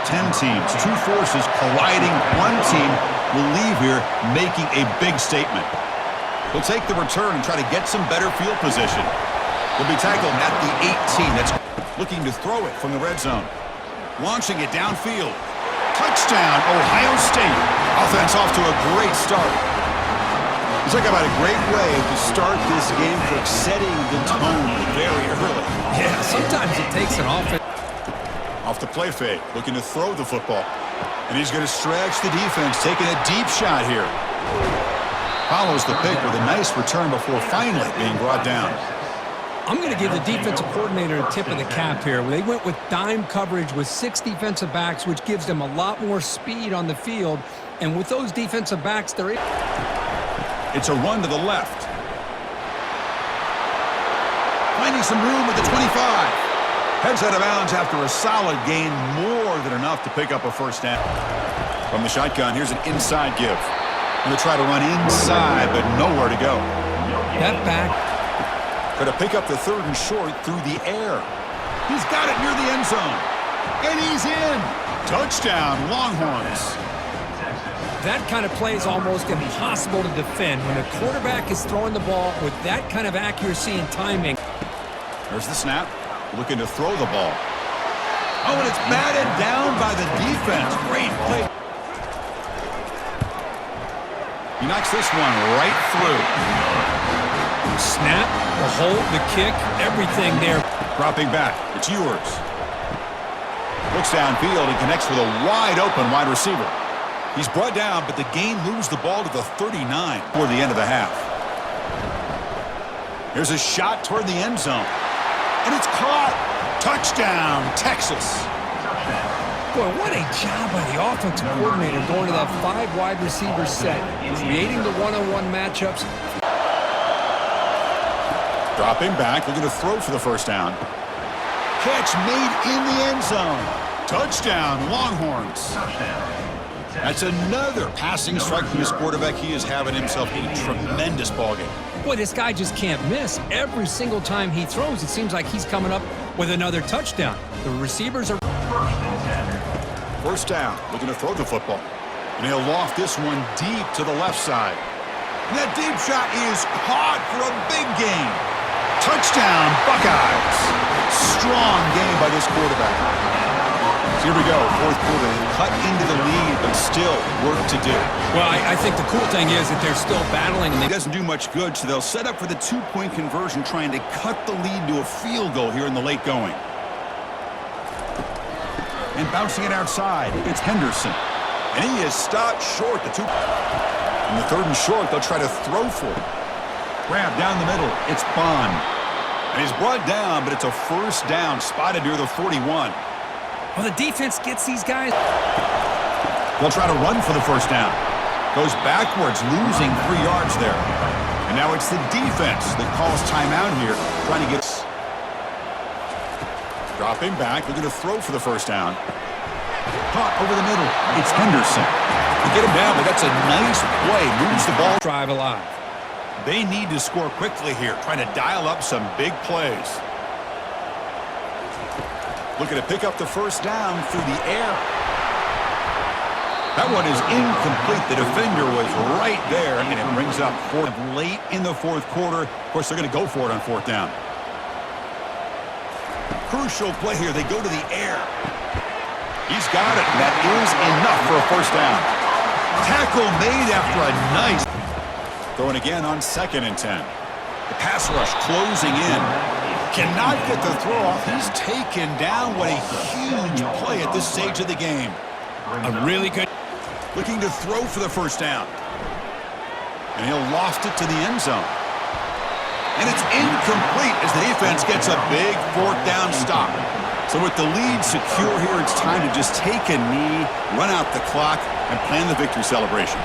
10 teams. Two forces colliding. One team will leave here making a big statement. He'll take the return and try to get some better field position. He'll be tackled at the 18. That's looking to throw it from the red zone. Launching it downfield. Touchdown, Ohio State. Offense off to a great start. He's talking about a great way to start this game for setting the tone very early. Yeah, sometimes it takes an offense. Off the play fake, looking to throw the football. And he's going to stretch the defense, taking a deep shot here. Follows the pick with a nice return before finally being brought down. I'm going to give the defensive coordinator a tip of the cap here. They went with dime coverage with 6 defensive backs, which gives them a lot more speed on the field. And with those defensive backs, they're able. It's a run to the left. Finding some room at the 25. Heads out of bounds after a solid gain, more than enough to pick up a first down. From the shotgun, here's an inside give. Going to try to run inside, but nowhere to go. That back. Going to pick up the 3rd and short through the air. He's got it near the end zone. And he's in. Touchdown, Longhorns. That kind of play is almost impossible to defend when the quarterback is throwing the ball with that kind of accuracy and timing. There's the snap. Looking to throw the ball. Oh, and it's batted down by the defense. Great play. He knocks this one right through. Snap, the hold, the kick, everything there. Dropping back. It's yours. Looks downfield and connects with a wide-open wide receiver. He's brought down, but the gain moves the ball to the 39 toward the end of the half. Here's a shot toward the end zone. And it's caught. Touchdown, Texas. Boy, what a job by the offensive coordinator going to that 5 wide receiver set, creating the one-on-one matchups. Dropping back, looking to throw for the first down. Catch made in the end zone. Touchdown, Longhorns. That's another passing strike from his quarterback. He is having himself a tremendous ballgame. Boy, this guy just can't miss. Every single time he throws, it seems like he's coming up with another touchdown. The receivers are... First down, looking to throw the football. And he'll loft this one deep to the left side. And that deep shot is caught for a big gain. Touchdown, Buckeyes. Strong game by this quarterback. So here we go, 4th quarter. They cut into the lead, but still work to do. Well, I think the cool thing is that they're still battling. And it doesn't do much good, so they'll set up for the 2-point conversion, trying to cut the lead to a field goal here in the late going. And bouncing it outside, it's Henderson. And he is stopped short. In the 3rd and short, they'll try to throw for it. Grab down the middle, it's Bond. And he's brought down, but it's a first down, spotted near the 41. Well, the defense gets these guys. They'll try to run for the first down. Goes backwards, losing 3 yards there. And now it's the defense that calls timeout here, trying to get... Dropping back, looking to throw for the first down. Caught over the middle. It's Henderson. They get him down, but that's a nice play. Moves the ball. Drive alive. They need to score quickly here, trying to dial up some big plays. Looking to pick up the first down through the air. That one is incomplete. The defender was right there, and it brings up 4th late in the 4th quarter. Of course, they're going to go for it on 4th down. Crucial play here. They go to the air. He's got it. That is enough for a first down. Tackle made after a nice... Throwing again on 2nd and 10. The pass rush closing in. Cannot get the throw off. He's taken down. What a huge play at this stage of the game. A really good... Looking to throw for the first down. And he'll loft it to the end zone. And it's incomplete as the defense gets a big 4th down stop. So with the lead secure here, it's time to just take a knee, run out the clock, and plan the victory celebration.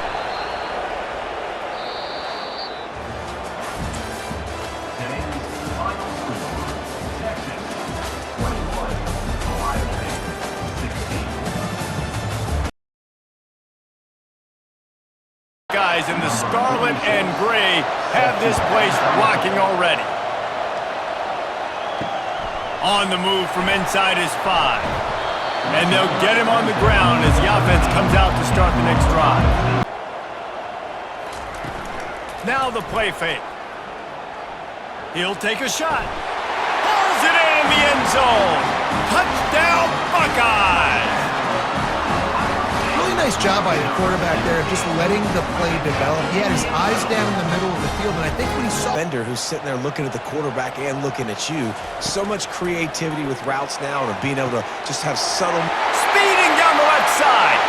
Guys in the scarlet and gray have this place rocking already. On the move from inside his 5. And they'll get him on the ground as the offense comes out to start the next drive. Now the play fake. He'll take a shot. Pulls it in the end zone. Touchdown, Buckeyes! Really nice job by the quarterback there of just letting the play develop. He had his eyes down in the middle of the field, and I think when he saw Bender, who's sitting there looking at the quarterback and looking at you, so much creativity with routes now and being able to just have subtle. Speeding down the left side.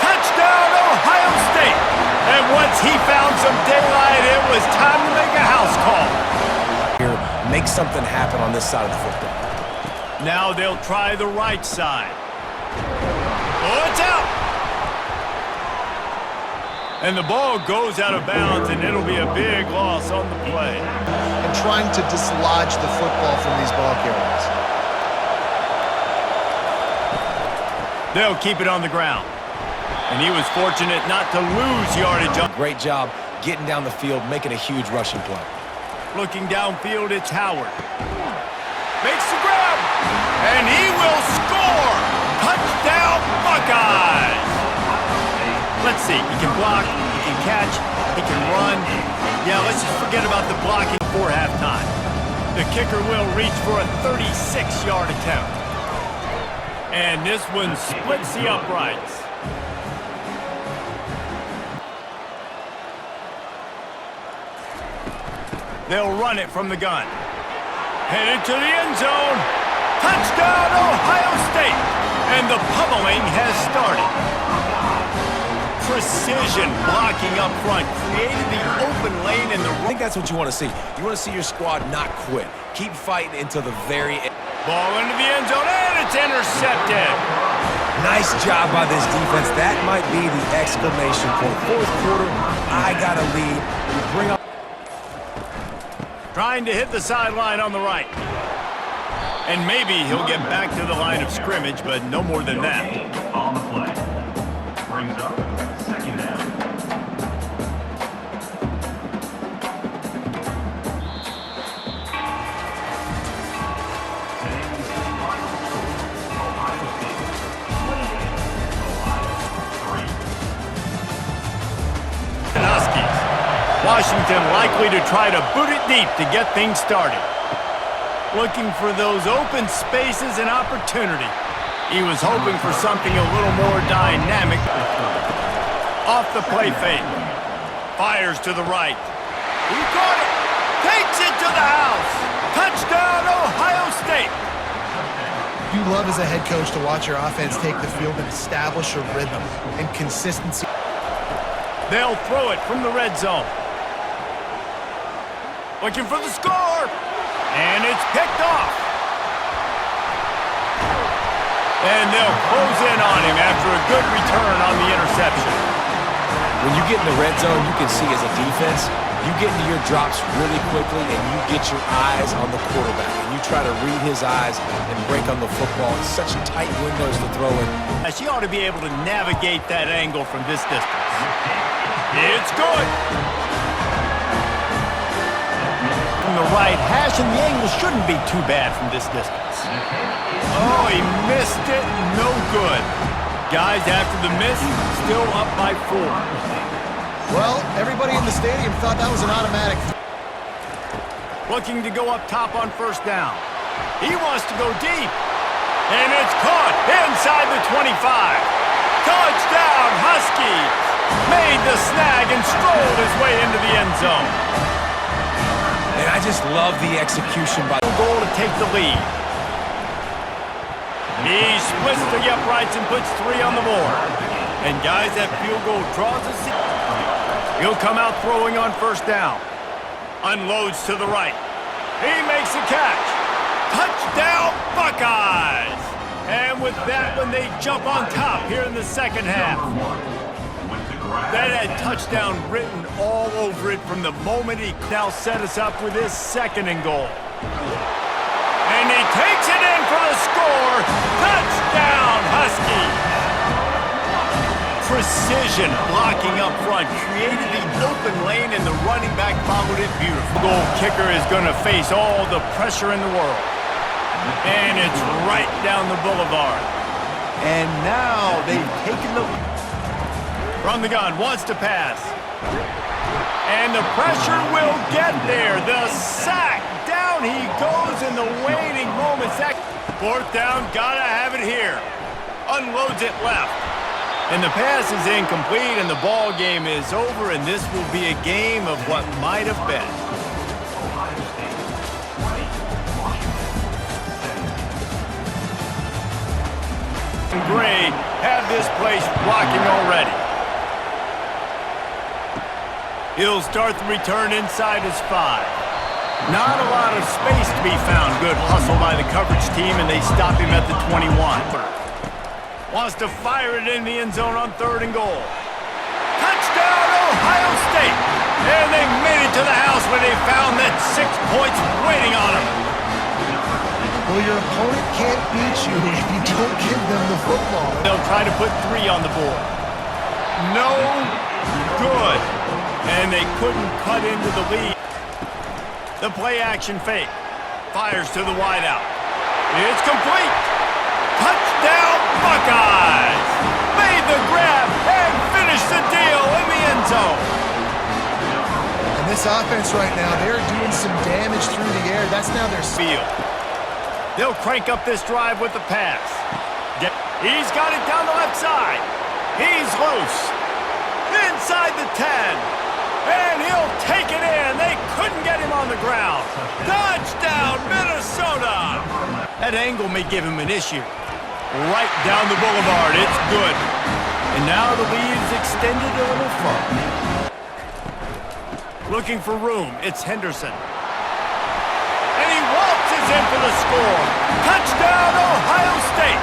Touchdown, Ohio State. And once he found some daylight, it was time to make a house call. Here, make something happen on this side of the football. Now they'll try the right side. Oh, it's out. And the ball goes out of bounds, and it'll be a big loss on the play. and trying to dislodge the football from these ball carriers. They'll keep it on the ground. And he was fortunate not to lose yardage. Great job getting down the field, making a huge rushing play. Looking downfield, it's Howard. Makes the grab, and he will score! Touchdown, Buckeyes! Let's see, he can block, he can catch, he can run. Yeah, let's just forget about the blocking before halftime. The kicker will reach for a 36-yard attempt. And this one splits the uprights. They'll run it from the gun. Headed to the end zone. Touchdown, Ohio State. And the pummeling has started. Precision blocking up front. Created the open lane in the... I think that's what you want to see. You want to see your squad not quit. Keep fighting until the very end. Ball into the end zone, and it's intercepted. Nice job by this defense. That might be the exclamation point. Fourth quarter, I got a lead. We bring up... Trying to hit the sideline on the right. And maybe he'll get back to the line of scrimmage, but no more than that. On the play. Brings up second down. Washington likely to try to boot it deep to get things started. Looking for those open spaces and opportunity. He was hoping for something a little more dynamic. Off the play fake. Fires to the right. He caught it. Takes it to the house. Touchdown, Ohio State. You love as a head coach to watch your offense take the field and establish a rhythm and consistency. They'll throw it from the red zone. Looking for the score. And it's picked off. And they'll close in on him after a good return on the interception. When you get in the red zone, you can see as a defense, you get into your drops really quickly and you get your eyes on the quarterback. And you try to read his eyes and break on the football. It's such tight windows to throw in. She ought to be able to navigate that angle from this distance. It's good. From the right hash, and the angle shouldn't be too bad from this distance. Oh, he missed it. No good. Guys, after the miss, still up by 4. Well, everybody in the stadium thought that was an automatic. Looking to go up top on first down. He wants to go deep. And it's caught inside the 25. Touchdown, Huskies. Made the snag and strolled his way into the end zone. And I just love the execution by the Goal to take the lead. He splits the uprights and puts 3 on the board. And guys, that field goal draws a seat. He'll come out throwing on first down. Unloads to the right. He makes a catch. Touchdown, Buckeyes! And with that one, they jump on top here in the second half. That had touchdown written all over it from the moment he now set us up with his second and goal. And he takes it in for the score. Touchdown, Huskies! Precision blocking up front created the open lane, and the running back followed it beautifully. The goal kicker is going to face all the pressure in the world. And it's right down the boulevard. And now they've taken the... From the gun, wants to pass. And the pressure will get there. The sack. Down he goes in the waiting moments. Fourth down, gotta have it here. Unloads it left. And the pass is incomplete, and the ball game is over, and this will be a game of what might have been. Gray have this place rocking already. He'll start the return inside his 5. Not a lot of space to be found. Good hustle by the coverage team, and they stop him at the 21. Wants to fire it in the end zone on 3rd and goal. Touchdown, Ohio State! And they made it to the house where they found that 6 points waiting on them. Well, your opponent can't beat you if you don't give them the football. They'll try to put 3 on the board. No good. And they couldn't cut into the lead. The play action fake. Fires to the wideout. It's complete. Touchdown, Buckeyes! Made the grab and finished the deal in the end zone. And this offense right now, they're doing some damage through the air. That's now their field. They'll crank up this drive with the pass. He's got it down the left side. He's loose. Inside the 10. And he'll take it in. They couldn't get him on the ground. Touchdown, Minnesota. That angle may give him an issue. Right down the boulevard. It's good. And now the lead is extended a little further. Looking for room. It's Henderson. And he waltzes in for the score. Touchdown, Ohio State.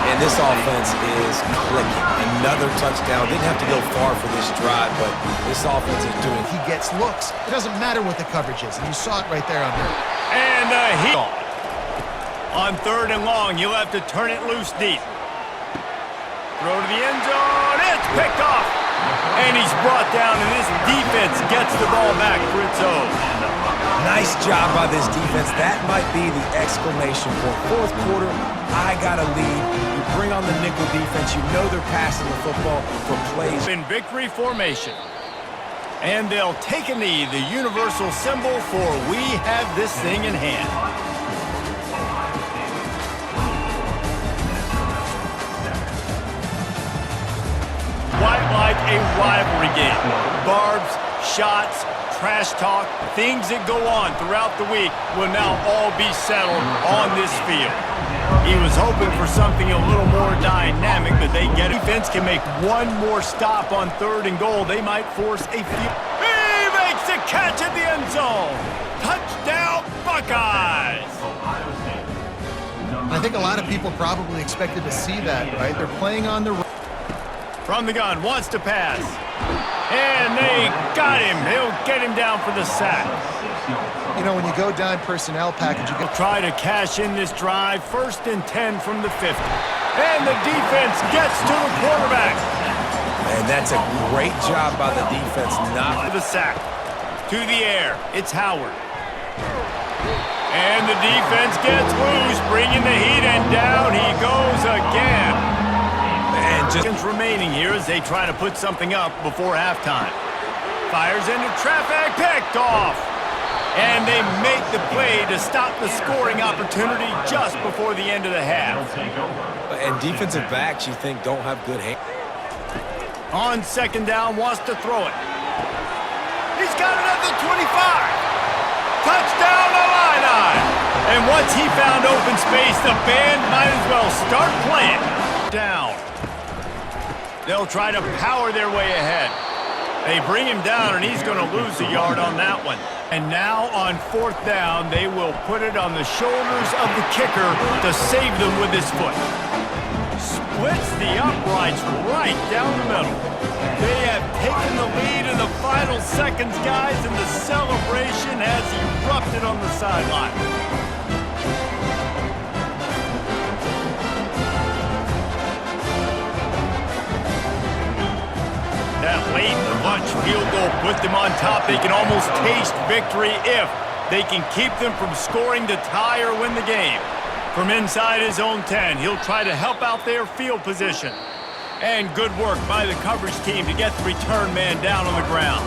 And this offense is clicking. Another touchdown. Didn't have to go far for this drive, but this offense is doing. He gets looks. It doesn't matter what the coverage is. And you saw it right there on there. And he on 3rd and long, you'll have to turn it loose deep. Throw to the end zone. It's picked off. And he's brought down, and this defense gets the ball back for its own. Nice job by this defense. That might be the exclamation point. 4th quarter, I got a lead. You bring on the nickel defense. You know they're passing the football for plays. In victory formation. And they'll take a knee, the universal symbol for we have this thing in hand. Quite like a rivalry game. Barbs, shots, trash talk, things that go on throughout the week will now all be settled on this field. He was hoping for something a little more dynamic, but they get it. Defense can make one more stop on 3rd and goal. They might force a field. He makes a catch at the end zone. Touchdown, Buckeyes! I think a lot of people probably expected to see that, right? They're playing on the... From the gun, wants to pass. And they got him. He'll get him down for the sack. You know, when you go dime personnel package, you They'll try to cash in this drive. 1st and 10 from the 50. And the defense gets to the quarterback. And that's a great job by the defense. Not the sack. To the air. It's Howard. And the defense gets loose, bringing the heat, and down he goes again. And just remaining here as they try to put something up before halftime. Fires into traffic, picked off. And they make the play to stop the scoring opportunity just before the end of the half. And defensive backs, you think, don't have good hands. On 2nd down, wants to throw it. He's got it at the 25. Touchdown, Illini. And once he found open space, the band might as well start playing. Down. They'll try to power their way ahead. They bring him down, and he's going to lose a yard on that one. And now on 4th down, they will put it on the shoulders of the kicker to save them with his foot. Splits the uprights right down the middle. They have taken the lead in the final seconds, guys, and the celebration has erupted on the sideline. That late clutch field goal put them on top. They can almost taste victory if they can keep them from scoring to tie or win the game. From inside his own 10, he'll try to help out their field position. And good work by the coverage team to get the return man down on the ground.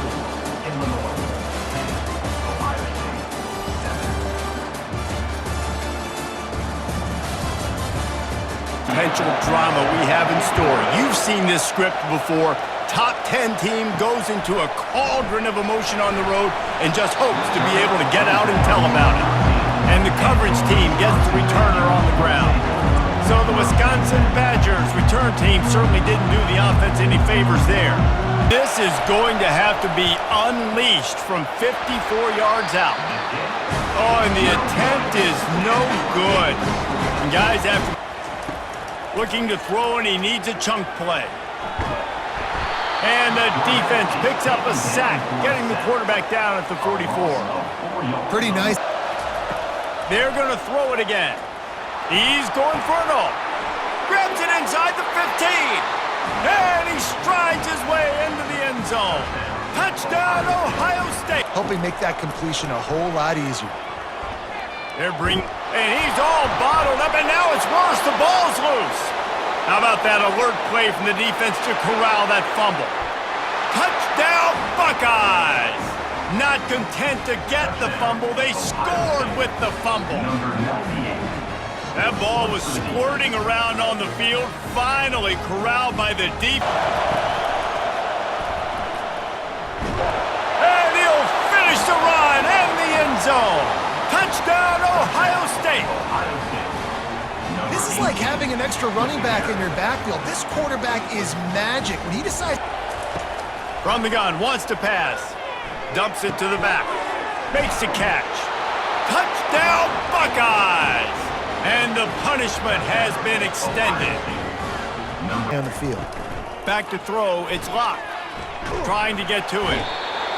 Potential drama we have in store. You've seen this script before. Top 10 team goes into a cauldron of emotion on the road and just hopes to be able to get out and tell about it. And the coverage team gets the returner on the ground. So the Wisconsin Badgers return team certainly didn't do the offense any favors there. This is going to have to be unleashed from 54 yards out. Oh, and the attempt is no good. And guys, after looking to throw, and he needs a chunk play. And the defense picks up a sack, getting the quarterback down at the 44. Pretty nice. They're going to throw it again. He's going for it all. Grabs it inside the 15. And he strides his way into the end zone. Touchdown, Ohio State. Helping make that completion a whole lot easier. And he's all bottled up, and now it's worse. The ball's loose. How about that alert play from the defense to corral that fumble? Touchdown, Buckeyes! Not content to get the fumble, they scored with the fumble. That ball was squirting around on the field, finally corralled by the defense. And he'll finish the run in the end zone. Touchdown, Ohio State. This is like having an extra running back in your backfield. This quarterback is magic. When he decides... From the gun, wants to pass. Dumps it to the back. Makes the catch. Touchdown, Buckeyes! And the punishment has been extended. On the field. Back to throw, it's locked. Trying to get to it.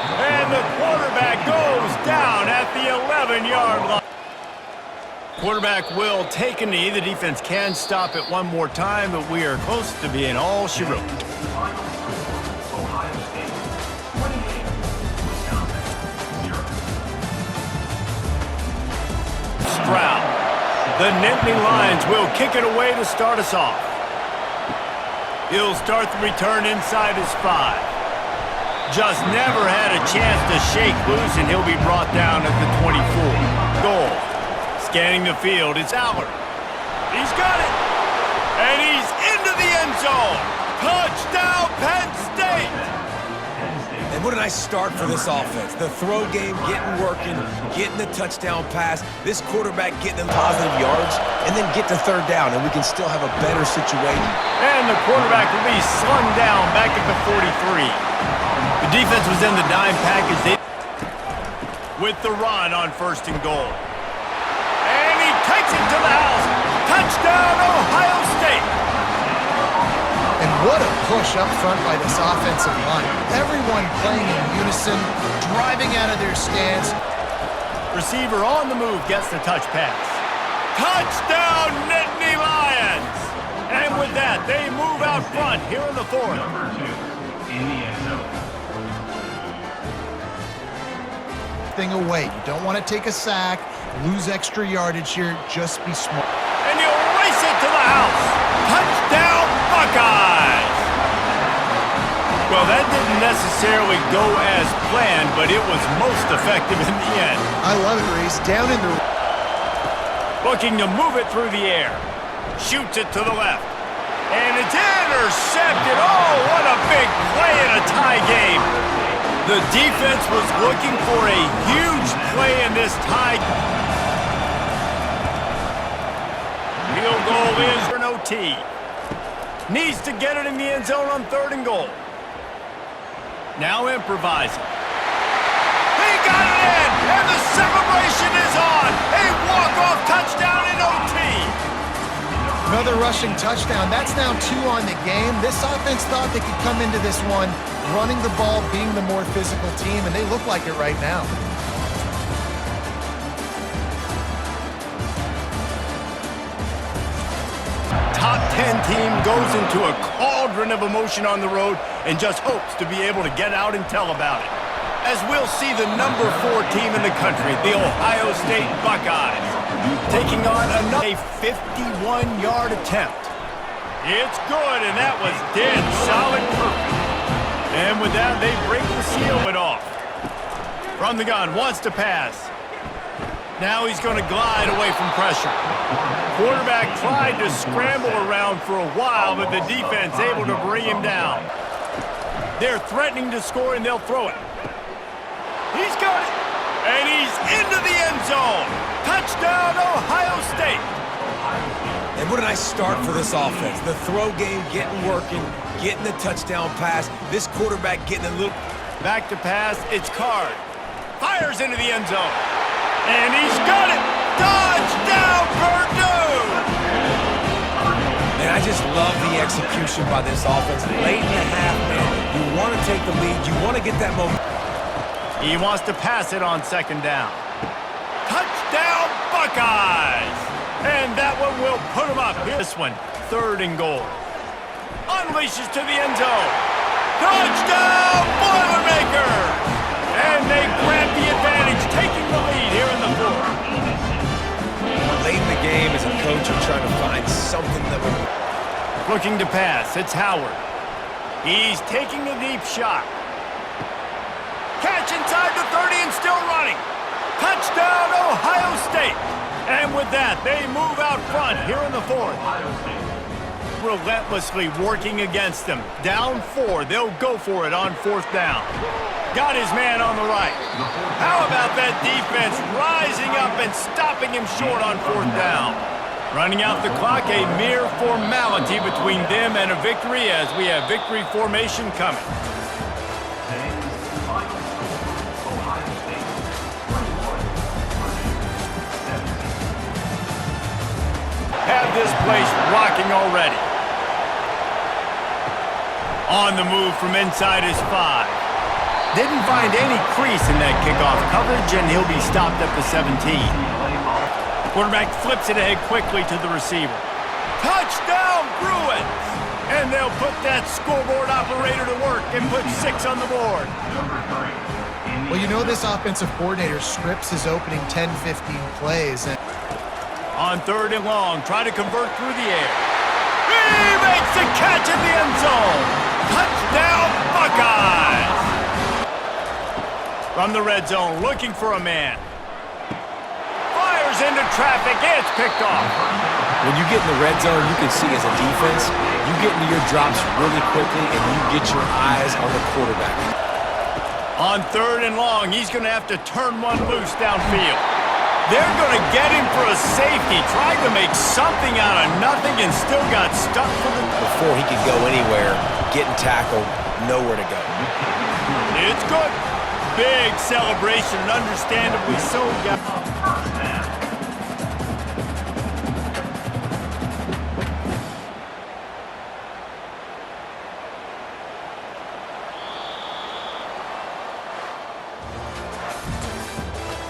And the quarterback goes down at the 11-yard line. Quarterback will take a knee. The defense can stop it one more time, but we are close to being all she wrote. Stroud. The Nittany Lions will kick it away to start us off. He'll start the return inside his 5. Just never had a chance to shake loose, and he'll be brought down at the 24. Goal. Scanning the field, it's Allard. He's got it. And he's into the end zone. Touchdown, Penn State. And what a nice start for this offense. The throw game getting working, getting the touchdown pass. This quarterback getting them positive yards, and then get to third down, and we can still have a better situation. And the quarterback will be slung down back at the 43. The defense was in the dime package. With the run on 1st and goal. And he takes it to the house. Touchdown, Ohio State. And what a push up front by this offensive line. Everyone playing in unison, driving out of their stance. Receiver on the move gets the touch pass. Touchdown, Nittany Lions. And with that, they move out front here in the 4th. Number 2 in the end zone. Thing away. You don't want to take a sack, lose extra yardage here. Just be smart. And he'll race it to the house. Touchdown, Buckeyes. Well, that didn't necessarily go as planned, but it was most effective in the end. I love it, Reese. Down in the... Looking to move it through the air. Shoots it to the left. And it's intercepted. Oh, what a big play in a tie game. The defense was looking for a huge play in this tie. Field goal is for an OT. Needs to get it in the end zone on 3rd and goal. Now improvising. He got it in, and the celebration is on. A walk-off touchdown in OT. Another rushing touchdown. That's now 2 on the game. This offense thought they could come into this one running the ball, being the more physical team, and they look like it right now. Top 10 team goes into a cauldron of emotion on the road and just hopes to be able to get out and tell about it. As we'll see the number 4 team in the country, the Ohio State Buckeyes, Taking on another 51-yard attempt. It's good, and that was dead solid perfect. And with that, they break the seal it off. From the gun, wants to pass. Now he's going to glide away from pressure. Quarterback tried to scramble around for a while, but the defense able to bring him down. They're threatening to score, and they'll throw it. He's got it, and he's into the end zone. Touchdown, Ohio State. And what a nice start for this offense. The throw game getting working, getting the touchdown pass. This quarterback getting a little... Back to pass, it's Card. Fires into the end zone. And he's got it. Touchdown, Purdue. And I just love the execution by this offense. Late in the half, man, you want to take the lead. You want to get that momentum. He wants to pass it on second down. Touchdown, Buckeyes. And that one will put him up. This one, 3rd and goal. Unleashes to the end zone. Touchdown, Boilermakers! And they grab the advantage, taking the lead here in the 4th. Late in the game, as a coach, you're trying to find something that would... Looking to pass, it's Howard. He's taking the deep shot. Catch inside the 30 and still running. Touchdown, Ohio State! And with that, they move out front here in the 4th. Relentlessly working against them. Down 4, they'll go for it on 4th down. Got his man on the right. How about that defense rising up and stopping him short on 4th down? Running out the clock, a mere formality between them and a victory as we have victory formation coming. Have this place rocking already. On the move from inside his 5. Didn't find any crease in that kickoff coverage, and he'll be stopped at the 17. Quarterback flips it ahead quickly to the receiver. Touchdown, Bruins! And they'll put that scoreboard operator to work and put 6 on the board. Well, you know this offensive coordinator scripts his opening 10-15 plays. And on 3rd and long, try to convert through the air. He makes the catch in the end zone. Touchdown, Buckeyes! From the red zone, looking for a man. Fires into traffic, it's picked off. When you get in the red zone, you can see as a defense, you get into your drops really quickly and you get your eyes on the quarterback. On 3rd and long, he's going to have to turn one loose downfield. They're going to get him for a safety. Tried to make something out of nothing and still got stuck for the... Before he could go anywhere, getting tackled, nowhere to go. It's good. Big celebration, and understandably so.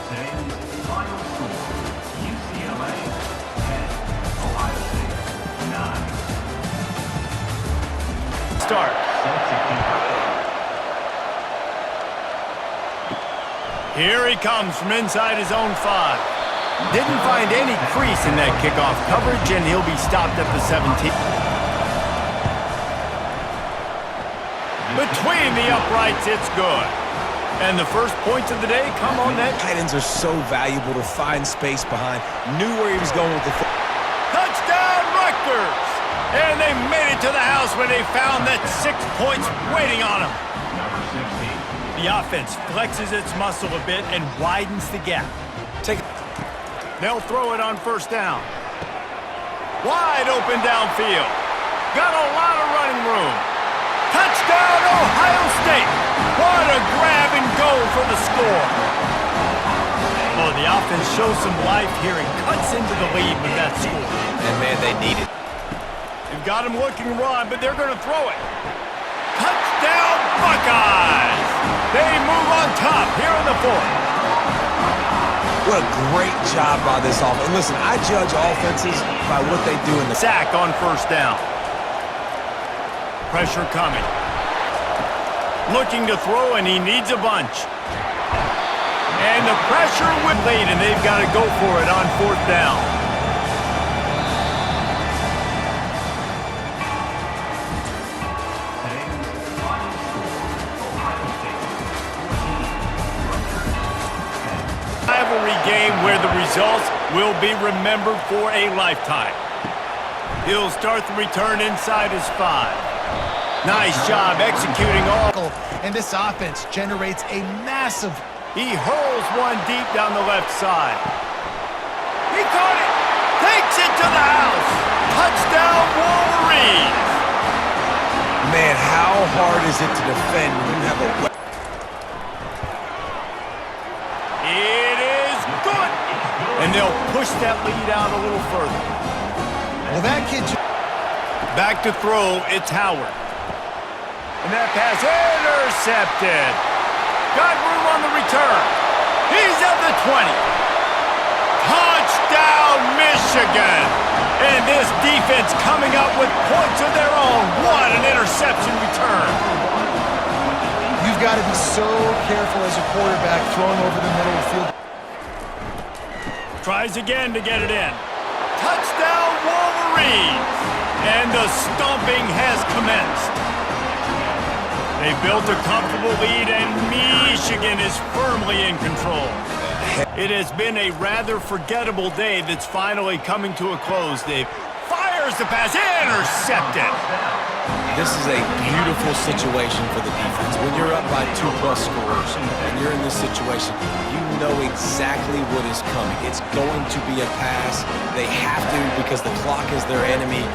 Today's final score, UCLA 10, Ohio State 9. Start. Here he comes from inside his own 5. Didn't find any crease in that kickoff coverage, and he'll be stopped at the 17. Between the uprights, it's good. And the first points of the day come on that. Tight ends are so valuable to find space behind. Knew where he was going with the Touchdown, Rutgers! And they made it to the house when they found that 6 points waiting on them. The offense flexes its muscle a bit and widens the gap. They'll throw it on 1st down. Wide open downfield. Got a lot of running room. Touchdown, Ohio State! What a grab and go for the score. Oh, the offense shows some life here and cuts into the lead with that score. And man, they need it. They've got him looking run, but they're going to throw it. Touchdown, Buckeyes! They move on top here in the 4th. What a great job by this offense. And listen, I judge offenses by what they do in the sack on 1st down. Pressure coming. Looking to throw, and he needs a bunch. And the pressure with lead, and they've got to go for it on 4th down. Rivalry game where the results will be remembered for a lifetime. He'll start the return inside his 5. Nice job executing all. And this offense generates a massive. He hurls one deep down the left side. He caught it. Takes it to the house. Touchdown, Wolverines. Man, how hard is it to defend when you have a weapon? It is good. And they'll push that lead out a little further. Well, that kid. Back to throw, it's Howard. And that pass intercepted. Got room on the return. He's at the 20. Touchdown, Michigan. And this defense coming up with points of their own. What an interception return. You've got to be so careful as a quarterback throwing over the middle of the field. Tries again to get it in. Touchdown, Wolverines. And the stomping has commenced. They built a comfortable lead, and Michigan is firmly in control. It has been a rather forgettable day that's finally coming to a close. Dave fires the pass, intercepted. This is a beautiful situation for the defense. When you're up by 2+ scores and you're in this situation, you know exactly what is coming. It's going to be a pass. They have to because the clock is their enemy.